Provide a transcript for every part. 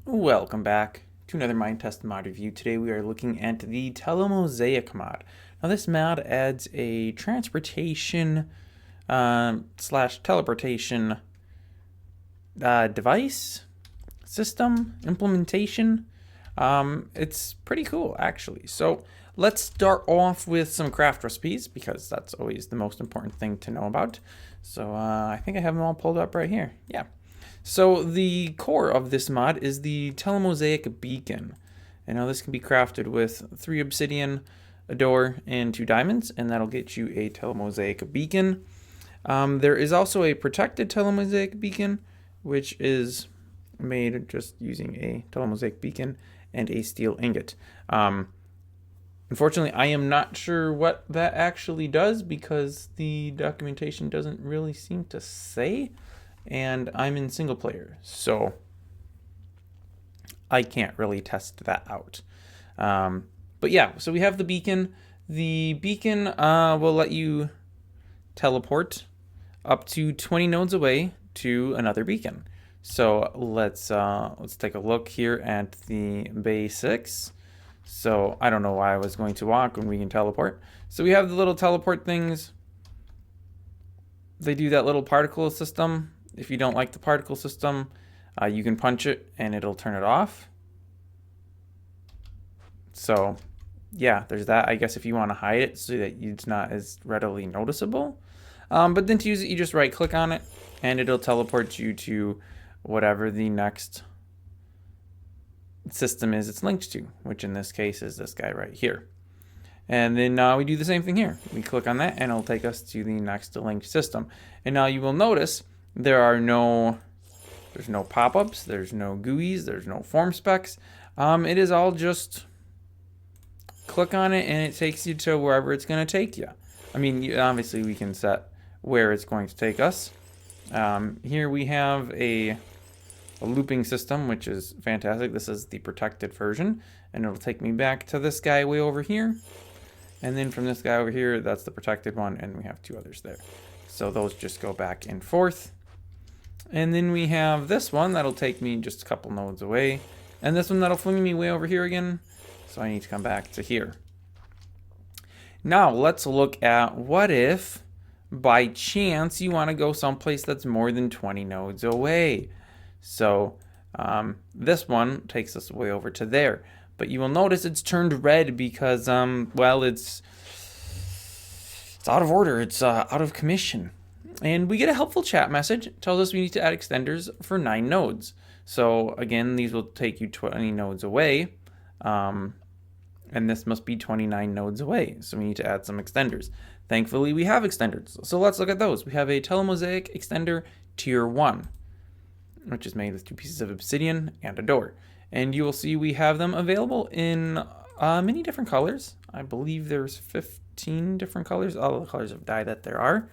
Welcome back to another Minetest mod review. Today we are looking at the Telemosaic mod. Now this mod adds a transportation slash teleportation device, system, implementation. It's pretty cool actually. So let's start off with some craft recipes because that's always the most important thing to know about. So I think I have them all pulled up right here. Yeah. So the core of this mod is the Telemosaic beacon. And now this can be crafted with 3 obsidian, a door, and 2 diamonds, and that'll get you a Telemosaic beacon. There is also a protected Telemosaic beacon, which is made just using a Telemosaic beacon and a steel ingot. Unfortunately, I am not sure what that actually does because the documentation doesn't really seem to say, and I'm in single player, so I can't really test that out. But yeah, so we have the beacon. The beacon will let you teleport up to 20 nodes away to another beacon. So let's take a look here at the basics. So I don't know why I was going to walk when we can teleport. So we have the little teleport things. They do that little particle system. If you don't like the particle system, you can punch it and it'll turn it off. So yeah, there's that. I guess if you want to hide it so that it's not as readily noticeable. But then to use it, you just right click on it and it'll teleport you to whatever the next system is it's linked to, which in this case is this guy right here. And then we do the same thing here. We click on that and it'll take us to the next linked system. And now you will notice there's no pop-ups, there's no GUIs, there's no form specs. It is all just click on it and it takes you to wherever it's going to take you. I mean, obviously we can set where it's going to take us. Here we have a looping system, which is fantastic. This is the protected version, and it'll take me back to this guy way over here. And then from this guy over here, that's the protected one, and we have 2 others there. So those just go back and forth. And then we have this one that'll take me just a couple nodes away. And this one that'll fling me way over here again. So I need to come back to here. Now let's look at what if by chance you want to go someplace that's more than 20 nodes away. So this one takes us way over to there. But you will notice it's turned red because, well, it's out of order. It's out of commission. And we get a helpful chat message. It tells us we need to add extenders for 9 nodes. So again, these will take you 20 nodes away. And this must be 29 nodes away. So we need to add some extenders. Thankfully, we have extenders. So let's look at those. We have a Telemosaic extender tier 1, which is made with 2 pieces of obsidian and a door. And you will see we have them available in many different colors. I believe there's 15 different colors, all the colors of dye that there are.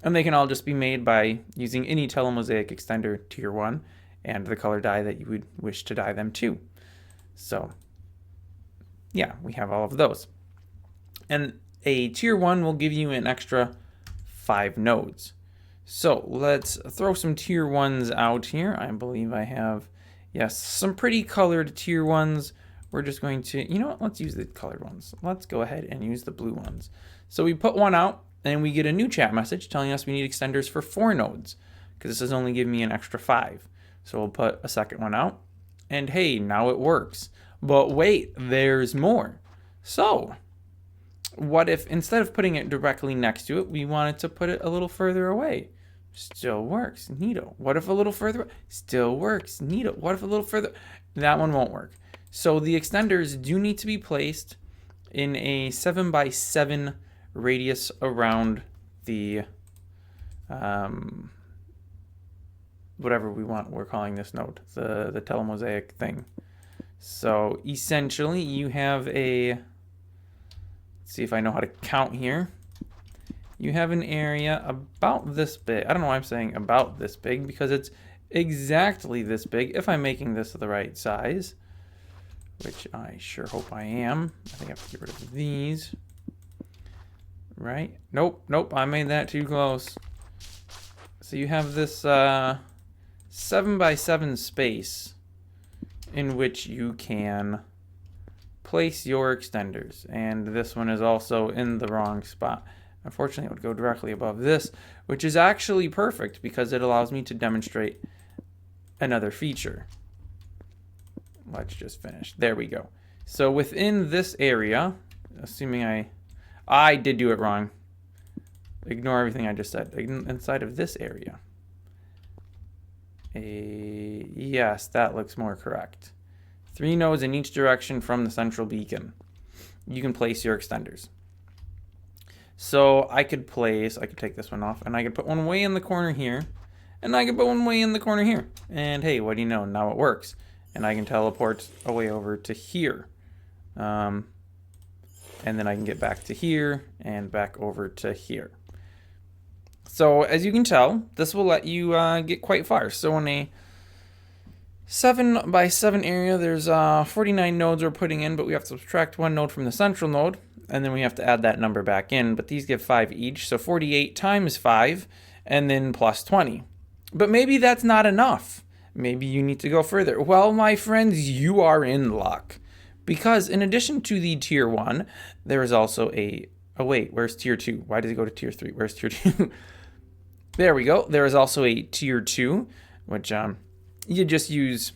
And they can all just be made by using any Telemosaic extender tier 1 and the color dye that you would wish to dye them to. So yeah, we have all of those. And a tier 1 will give you an extra 5 nodes. So let's throw some tier 1s out here. I believe I have, yes, some pretty colored tier 1s. We're just going to, you know what, let's use the colored ones. Let's go ahead and use the blue ones. So we put one out and we get a new chat message telling us we need extenders for 4 nodes because this is only giving me an extra 5. So we'll put a second one out and hey, now it works. But wait, there's more. So what if instead of putting it directly next to it, we wanted to put it a little further away? Still works, neato. What if a little further? Still works, neato. What if a little further? That one won't work. So the extenders do need to be placed in a 7x7 radius around the whatever we want. We're calling this node, the Telemosaic thing. So essentially, you have a. Let's see if I know how to count here. You have an area about this big. I don't know why I'm saying about this big because it's exactly this big if I'm making this the right size, which I sure hope I am. I think I have to get rid of these. Right? Nope, I made that too close. So you have this 7 by 7 space in which you can place your extenders. And this one is also in the wrong spot. Unfortunately, it would go directly above this, which is actually perfect because it allows me to demonstrate another feature. Let's just finish. There we go. So within this area, assuming I did do it wrong. Ignore everything I just said. Inside of this area. Yes, that looks more correct. 3 nodes in each direction from the central beacon. You can place your extenders. So I could take this one off, and I could put one way in the corner here, and I could put one way in the corner here. And hey, what do you know? Now it works. And I can teleport away over to here. And then I can get back to here and back over to here. So as you can tell, this will let you get quite far. So in a 7 by 7 area, there's 49 nodes we're putting in, but we have to subtract 1 node from the central node, and then we have to add that number back in. But these give 5 each, so 48 times 5, and then plus 20. But maybe that's not enough. Maybe you need to go further. Well, my friends, you are in luck. Because in addition to the tier 1, there is also oh wait, where's tier 2? Why does it go to tier 3? Where's tier 2? There we go. There is also a tier 2, which you just use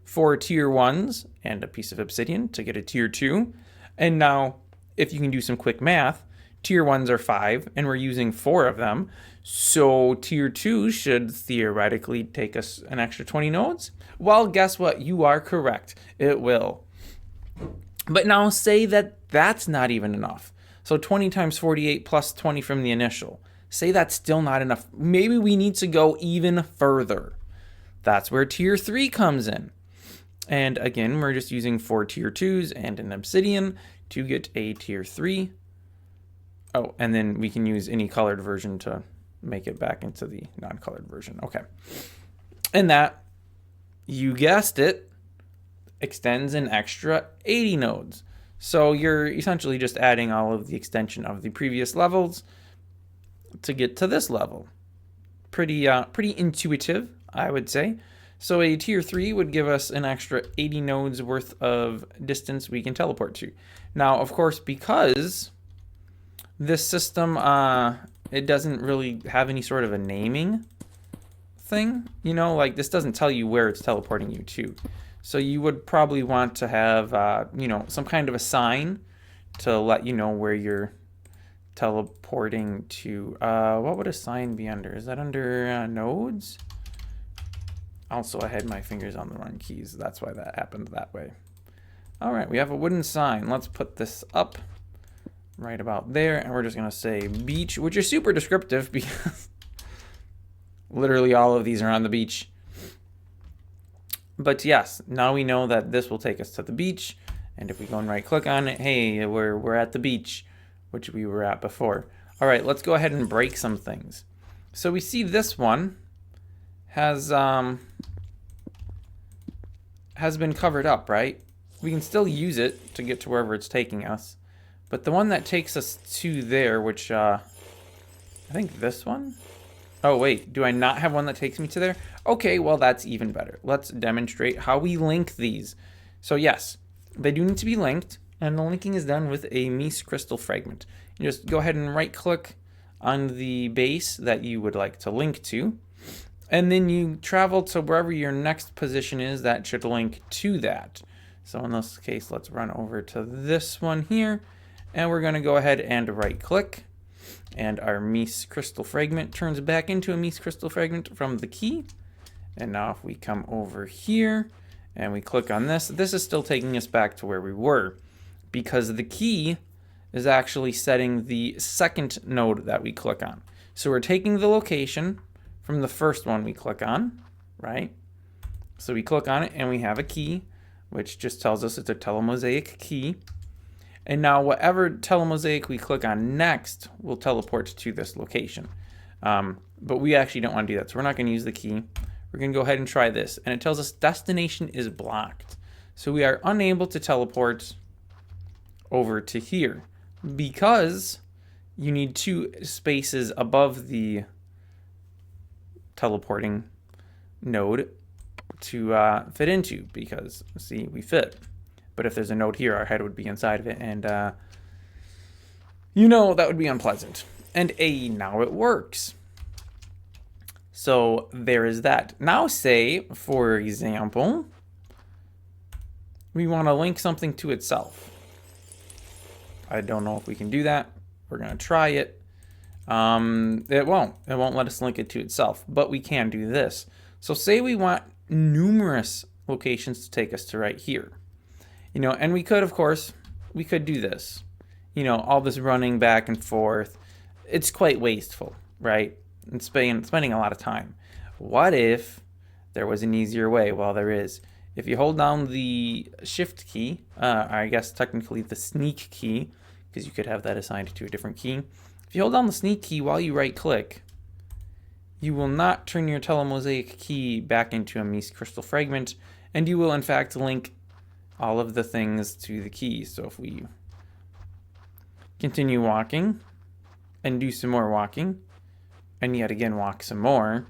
4 tier 1s and a piece of obsidian to get a tier 2. And now, if you can do some quick math, tier 1s are 5, and we're using 4 of them. So tier 2 should theoretically take us an extra 20 nodes. Well, guess what? You are correct. It will. But now say that that's not even enough. So 20 times 48 plus 20 from the initial. Say that's still not enough. Maybe we need to go even further. That's where tier 3 comes in. And again, we're just using 4 tier 2s and an obsidian to get a tier 3. Oh, and then we can use any colored version to make it back into the non-colored version. Okay. And that, you guessed it, extends an extra 80 nodes. So you're essentially just adding all of the extension of the previous levels to get to this level. Pretty intuitive, I would say. So a tier 3 would give us an extra 80 nodes worth of distance we can teleport to. Now, of course, because this system, it doesn't really have any sort of a naming thing, you know, like this doesn't tell you where it's teleporting you to. So you would probably want to have, you know, some kind of a sign to let you know where you're teleporting to. What would a sign be under? Is that under nodes? Also, I had my fingers on the wrong keys. That's why that happened that way. All right, we have a wooden sign. Let's put this up right about there. And we're just going to say beach, which is super descriptive because literally all of these are on the beach. But yes, now we know that this will take us to the beach. And if we go and right click on it, hey, we're at the beach, which we were at before. All right, let's go ahead and break some things. So we see this one has been covered up, right? We can still use it to get to wherever it's taking us. But the one that takes us to there, which I think this one? Oh, wait, do I not have one that takes me to there? Okay, well, that's even better. Let's demonstrate how we link these. So yes, they do need to be linked, and the linking is done with a Mies crystal fragment. You just go ahead and right click on the base that you would like to link to, and then you travel to wherever your next position is that should link to that. So in this case, let's run over to this one here, and we're gonna go ahead and right click, and our Mies crystal fragment turns back into a Mies crystal fragment from the key. And now if we come over here and we click on this, this is still taking us back to where we were because the key is actually setting the second node that we click on. So we're taking the location from the first one we click on, right? So we click on it and we have a key, which just tells us it's a Telemosaic key. And now whatever Telemosaic we click on next will teleport to this location. But we actually don't want to do that, so we're not going to use the key. We're going to go ahead and try this. And it tells us destination is blocked. So we are unable to teleport over to here because you need 2 spaces above the teleporting node to fit into, because see, we fit. But if there's a node here, our head would be inside of it, and you know, that would be unpleasant. And now it works. So there is that. Now say, for example, we want to link something to itself. I don't know if we can do that. We're going to try it. It won't let us link it to itself, but we can do this. So say we want numerous locations to take us to right here, you know, and we could, of course, we could do this, you know, all this running back and forth. It's quite wasteful, right? And spending a lot of time. What if there was an easier way? Well, there is. If you hold down the shift key, I guess technically the sneak key, because you could have that assigned to a different key. If you hold down the sneak key while you right click, you will not turn your Telemosaic key back into a Mies crystal fragment, and you will in fact link all of the things to the key. So if we continue walking and do some more walking, and yet again walk some more,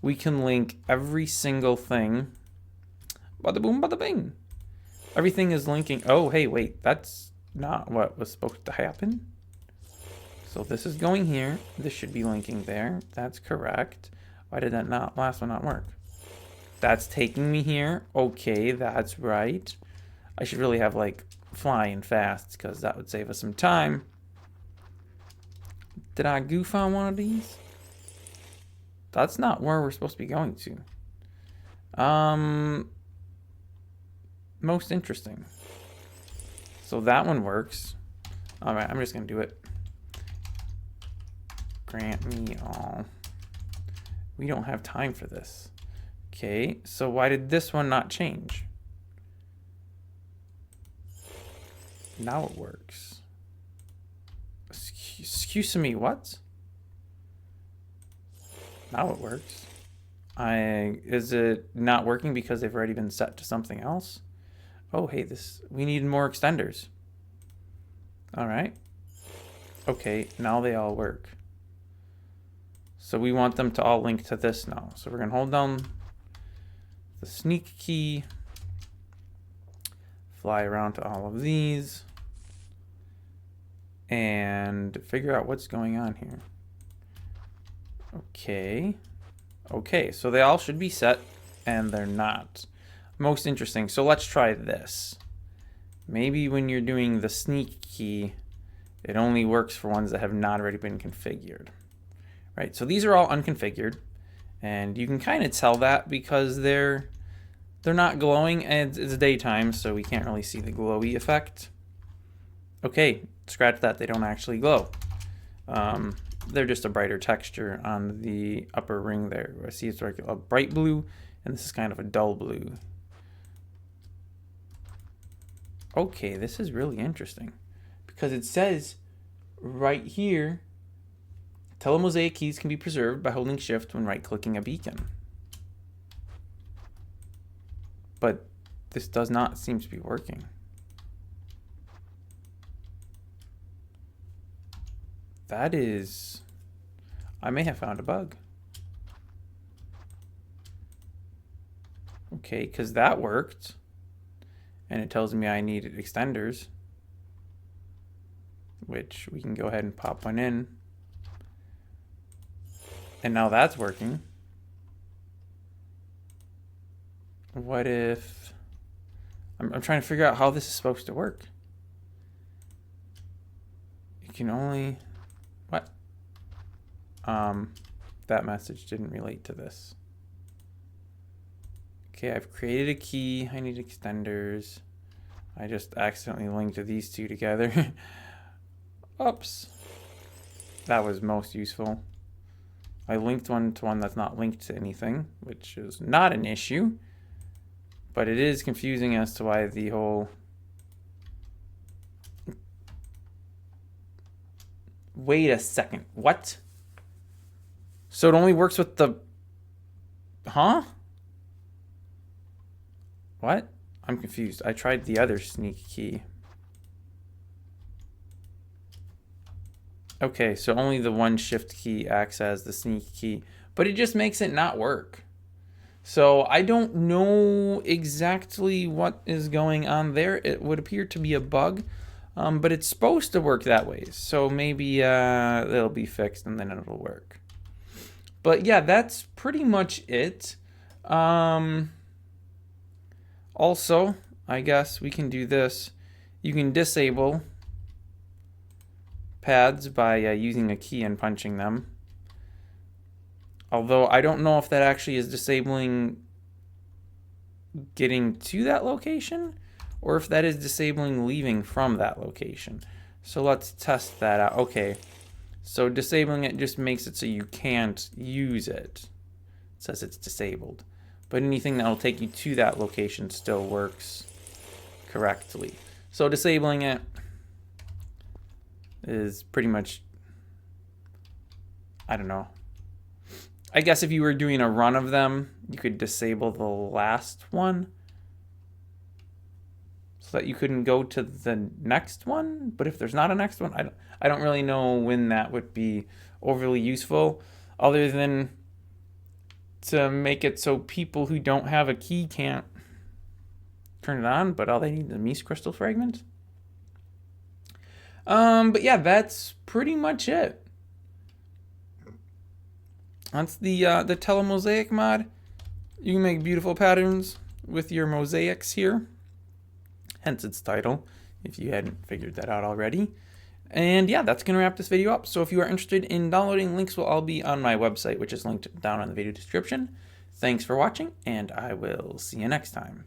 we can link every single thing. Bada boom, bada bing. Everything is linking. Oh, hey, wait, that's not what was supposed to happen. So this is going here. This should be linking there. That's correct. Why did that last one not work? That's taking me here. Okay, that's right. I should really have like flying fast, because that would save us some time. Did I goof on one of these? That's not where we're supposed to be going to. Most interesting. So that one works. All right, I'm just gonna do it. Grant me all. We don't have time for this. Okay, so why did this one not change? Now it works. Excuse me, what? Now it works. Is it not working because they've already been set to something else? Oh, hey, we need more extenders. All right. Okay, now they all work. So we want them to all link to this now. So we're gonna hold down the sneak key, fly around to all of these, and figure out what's going on here. Okay. Okay, so they all should be set, and they're not. Most interesting. So let's try this. Maybe when you're doing the sneak key, it only works for ones that have not already been configured. Right, so these are all unconfigured, and you can kind of tell that because they're not glowing, and it's daytime, so we can't really see the glowy effect. Okay, scratch that, they don't actually glow. They're just a brighter texture on the upper ring there. I see it's like a bright blue, and this is kind of a dull blue. Okay, this is really interesting, because it says right here, Telemosaic keys can be preserved by holding shift when right-clicking a beacon. But this does not seem to be working. That is... I may have found a bug. Okay, because that worked. And it tells me I needed extenders, which we can go ahead and pop one in. And now that's working. What if... I'm trying to figure out how this is supposed to work. You can only... What? That message didn't relate to this. Okay, I've created a key. I need extenders. I just accidentally linked these two together. Oops. That was most useful. I linked one to one that's not linked to anything, which is not an issue. But it is confusing as to why the whole... Wait a second. What? So it only works with the... Huh? What? I'm confused. I tried the other sneak key. Okay, so only the one shift key acts as the sneak key, but it just makes it not work. So I don't know exactly what is going on there. It would appear to be a bug, but it's supposed to work that way. So maybe it'll be fixed and then it'll work. But yeah, that's pretty much it. Also, I guess we can do this. You can disable pads by using a key and punching them. Although I don't know if that actually is disabling getting to that location or if that is disabling leaving from that location. So let's test that out. Okay, so disabling it just makes it so you can't use it. It says it's disabled. But anything that will take you to that location still works correctly. So disabling it is pretty much, I don't know. I guess if you were doing a run of them, you could disable the last one so that you couldn't go to the next one. But if there's not a next one, I don't really know when that would be overly useful, other than to make it so people who don't have a key can't turn it on, but all they need is a Mies crystal fragment. But yeah, that's pretty much it. That's the Telemosaic mod. You can make beautiful patterns with your mosaics here, hence its title, if you hadn't figured that out already. And yeah, that's going to wrap this video up. So if you are interested in downloading, links will all be on my website, which is linked down in the video description. Thanks for watching, and I will see you next time.